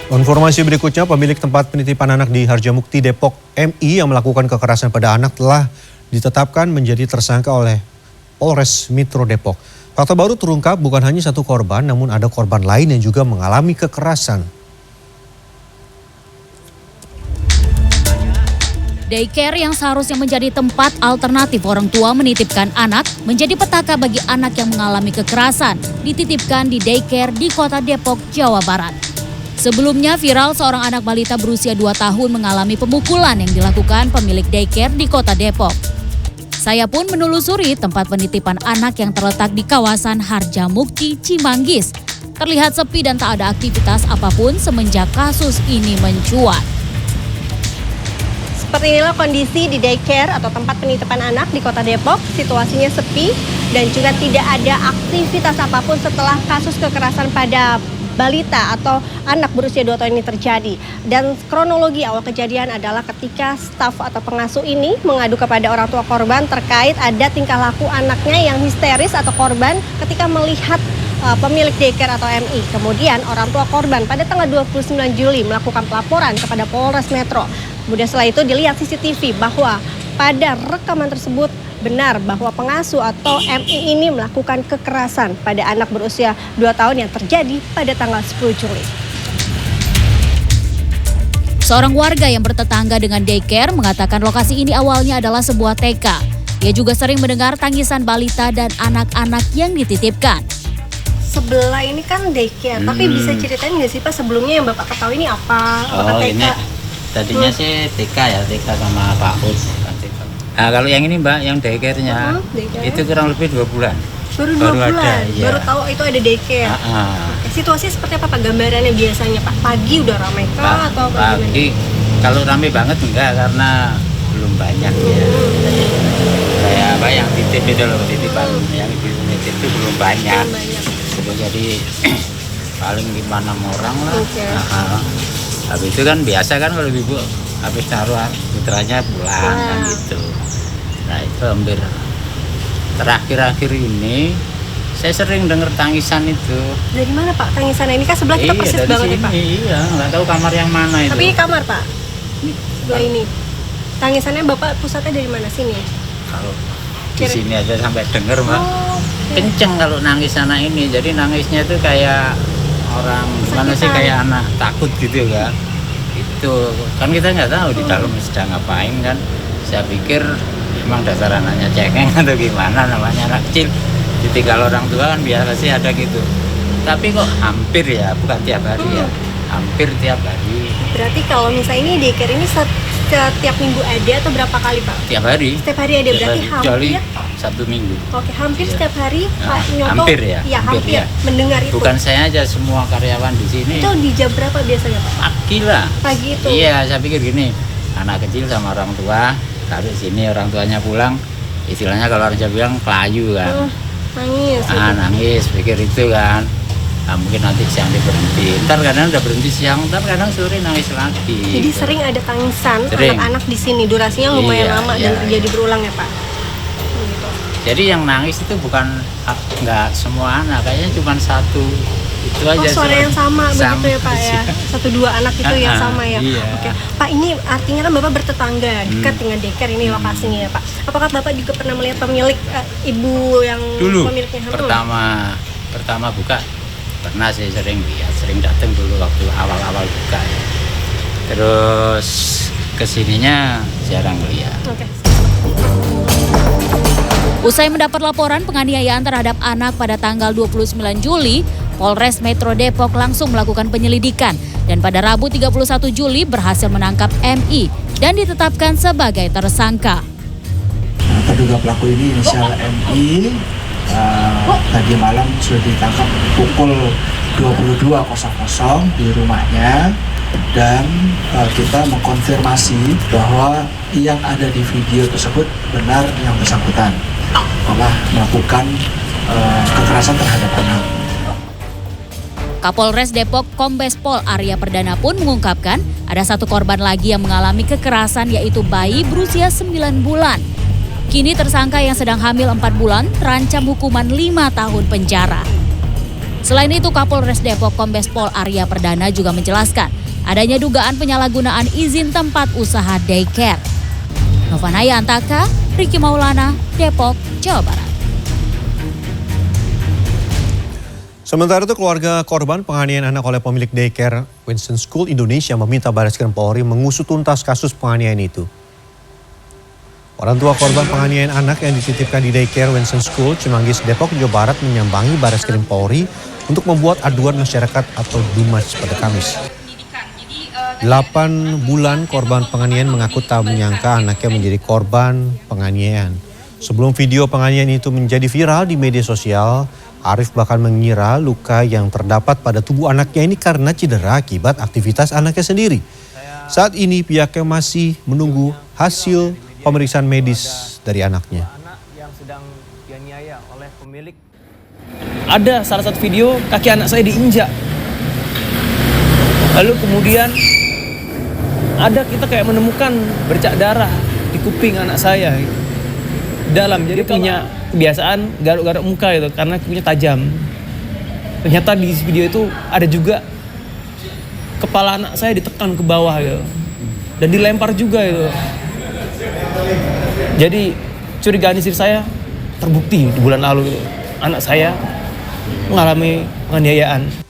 Informasi berikutnya, pemilik tempat penitipan anak di Harjamukti Depok MI yang melakukan kekerasan pada anak telah ditetapkan menjadi tersangka oleh Polres Metro Depok. Fakta baru terungkap bukan hanya satu korban, namun ada korban lain yang juga mengalami kekerasan. Daycare yang seharusnya menjadi tempat alternatif orang tua menitipkan anak menjadi petaka bagi anak yang mengalami kekerasan dititipkan di daycare di Kota Depok, Jawa Barat. Sebelumnya viral seorang anak balita berusia 2 tahun mengalami pemukulan yang dilakukan pemilik daycare di Kota Depok. Saya pun menelusuri tempat penitipan anak yang terletak di kawasan Harjamukti, Cimanggis. Terlihat sepi dan tak ada aktivitas apapun semenjak kasus ini mencuat. Seperti inilah kondisi di daycare atau tempat penitipan anak di Kota Depok. Situasinya sepi dan juga tidak ada aktivitas apapun setelah kasus kekerasan pada balita atau anak berusia 2 tahun ini terjadi. Dan kronologi awal kejadian adalah ketika staf atau pengasuh ini mengadu kepada orang tua korban terkait ada tingkah laku anaknya yang histeris atau korban ketika melihat pemilik daycare atau MI. Kemudian orang tua korban pada tanggal 29 Juli melakukan pelaporan kepada Polres Metro. Kemudian setelah itu dilihat CCTV bahwa pada rekaman tersebut benar bahwa pengasuh atau MI ini melakukan kekerasan pada anak berusia 2 tahun yang terjadi pada tanggal 10 Juli. Seorang warga yang bertetangga dengan daycare mengatakan lokasi ini awalnya adalah sebuah TK. Dia juga sering mendengar tangisan balita dan anak-anak yang dititipkan. Sebelah ini kan daycare, tapi bisa ceritain nggak sih Pak sebelumnya yang Bapak ketahui ini apa? Oh TK? Ini tadinya sih TK ya, TK sama PAUD. Nah kalau yang ini Mbak, yang daycare-nya itu kurang lebih 2 bulan. Baru 2 bulan? Ada, iya. Baru tahu itu ada daycare? Situasinya seperti apa Pak gambarannya biasanya Pak? Pagi udah ramai kah atau bagaimana? Pagi, kalau ramai banget enggak karena belum banyak ya. Kayak apa yang titip itu loh, titipan yang titip itu belum banyak. Jadi paling 5-6 orang lah. Habis itu kan biasa kan kalau ibu habis taruh putranya pulang kan gitu. Nah itu hampir terakhir-akhir ini saya sering dengar tangisan itu. Dari mana Pak tangisan? Ini kan sebelah kita persis banget ya Pak? Iya, nggak tahu kamar yang mana itu. Tapi ini kamar Pak? Sebelah ini. Tangisannya Bapak pusatnya dari mana sini? Kalau di sini aja sampai dengar Mbak. Kenceng kalau nangis anak ini. Jadi nangisnya itu kayak orang mana sih kayak anak takut gitu kan. Itu kan kita nggak tahu di dalam sedang ngapain kan. Saya pikir emang dasar anaknya cengeng atau gimana, namanya anak kecil ditinggal orang tua kan biasa sih ada gitu. Tapi kok hampir ya, bukan tiap hari ya, hampir tiap hari. Berarti kalau misalnya ini daycare ini setiap minggu ada atau berapa kali Pak? Tiap hari. Setiap hari ada, berarti hampir Sabtu Minggu. Oke, hampir setiap hari Nah, Pak Nyoto. hampir ya. Iya, hampir ya. mendengar itu. Bukan saya aja, semua karyawan di sini. Itu di jam berapa biasanya Pak? Pagi lah. Pagi itu. Iya, saya pikir gini, anak kecil sama orang tua, taruh sini orang tuanya pulang, istilahnya kalau orang Jawa bilang kelayu kan. Nangis. Nangis, pikir itu kan. Nah, mungkin nanti siang berhenti. Ntar kadang udah berhenti siang, ntar kadang sore nangis lagi. Jadi sering ada tangisan anak-anak di sini. Durasinya lumayan lama dan terjadi berulang ya Pak. Gitu. Jadi yang nangis itu bukan nggak semua anak, kayaknya cuma satu. Itu aja. Suara yang sama begitu ya Pak ya. 1-2 anak itu yang sama ya. Iya. Oke. Pak ini artinya kan Bapak bertetangga dekat dengan daycare ini lokasinya ya Pak. Apakah Bapak juga pernah melihat pemilik ibu yang dulu, pemiliknya? Pertama buka pernah saya sering lihat, sering datang dulu waktu awal-awal buka ya. Terus kesininya jarang lihat. Usai mendapat laporan penganiayaan terhadap anak pada tanggal 29 Juli, Polres Metro Depok langsung melakukan penyelidikan dan pada Rabu 31 Juli berhasil menangkap MI dan ditetapkan sebagai tersangka. Terduga pelaku ini inisial MI tadi malam sudah ditangkap pukul 22.00 di rumahnya dan kita mengkonfirmasi bahwa yang ada di video tersebut benar yang bersangkutan telah melakukan kekerasan terhadap anak. Kapolres Depok Kombes Pol Arya Perdana pun mengungkapkan ada satu korban lagi yang mengalami kekerasan yaitu bayi berusia 9 bulan. Kini tersangka yang sedang hamil 4 bulan terancam hukuman 5 tahun penjara. Selain itu, Kapolres Depok Kombes Pol Arya Perdana juga menjelaskan adanya dugaan penyalahgunaan izin tempat usaha daycare. Novanaya Antaka, Riki Maulana, Depok, Jawa Barat. Sementara itu keluarga korban penganiayaan anak oleh pemilik daycare Winston School Indonesia meminta Barreskrim Polri mengusut tuntas kasus penganiayaan itu. Orang tua korban penganiayaan anak yang dititipkan di daycare Winston School Cimanggis Depok, Jawa Barat menyambangi Barreskrim Polri untuk membuat aduan masyarakat atau DUMAS pada Kamis. 8 bulan korban penganiayaan mengaku tak menyangka anaknya menjadi korban penganiayaan. Sebelum video penganiayaan itu menjadi viral di media sosial, Arif bahkan mengira luka yang terdapat pada tubuh anaknya ini karena cedera akibat aktivitas anaknya sendiri. Saat ini pihaknya masih menunggu hasil pemeriksaan medis dari anaknya. Anak yang sedang dianiaya oleh pemilik. Ada salah satu video kaki anak saya diinjak. Lalu kemudian kita kayak menemukan bercak darah di kuping anak saya gitu. Dalam, jadi punya kebiasaan garuk-garuk muka gitu karena kukunya tajam. Ternyata di video itu ada juga kepala anak saya ditekan ke bawah gitu. Dan dilempar juga gitu. Jadi curigaan istri saya terbukti di bulan lalu gitu. Anak saya mengalami penganiayaan.